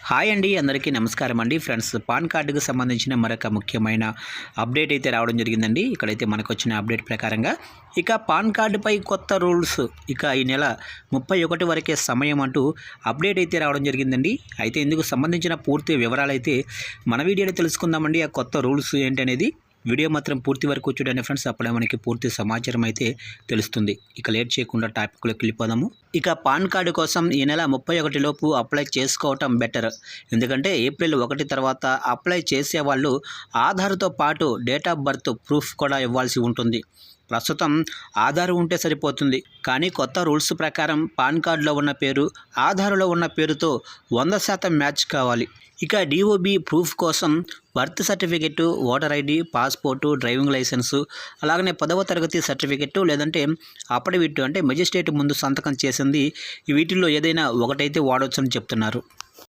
Hi అండి, అందరికీ నమస్కారం అండి. ఫ్రెండ్స్, పాన్ కార్డుకు సంబంధించిన మరొక ముఖ్యమైన అప్డేట్ అయితే రావడం జరిగిందండి. ఇక్కడైతే మనకు వచ్చిన అప్డేట్ ప్రకారంగా ఇక పాన్ కార్డుపై కొత్త రూల్స్ ఇక ఈ నెల 31 వరకే సమయం అంటూ అప్డేట్ అయితే రావడం జరిగిందండి. అయితే ఇందుకు సంబంధించిన పూర్తి వివరాలు అయితే మన వీడియోలో తెలుసుకుందామండి. ఆ కొత్త రూల్స్ ఏంటనేది వీడియో మాత్రం పూర్తి వరకు చూడండి ఫ్రెండ్స్. అప్పుడే మనకి పూర్తి సమాచారం అయితే తెలుస్తుంది. ఇక లేట్ చేయకుండా టాపిక్లోకి వెళ్ళిపోదాము. ఇక పాన్ కార్డు కోసం ఈ నెల 31 లోపు అప్లై చేసుకోవటం బెటర్. ఎందుకంటే ఏప్రిల్ 1 తర్వాత అప్లై చేసే వాళ్ళు ఆధార్తో పాటు డేట్ ఆఫ్ బర్త్ ప్రూఫ్ కూడా ఇవ్వాల్సి ఉంటుంది. ప్రస్తుతం ఆధార్ ఉంటే సరిపోతుంది, కానీ కొత్త రూల్స్ ప్రకారం పాన్ కార్డులో ఉన్న పేరు ఆధార్లో ఉన్న పేరుతో 100% మ్యాచ్ కావాలి. ఇక డిఓబి ప్రూఫ్ కోసం birth certificate, voter ID, passport, driving licence, అలాగనే 10వ తరగతి సర్టిఫికెట్టు లేదంటే అఫిడవిట్ అంటే మెజిస్ట్రేట్ ముందు సంతకం చేసింది, వీటిల్లో ఏదైనా ఒకటైతే వాడవచ్చు అని చెప్తున్నారు.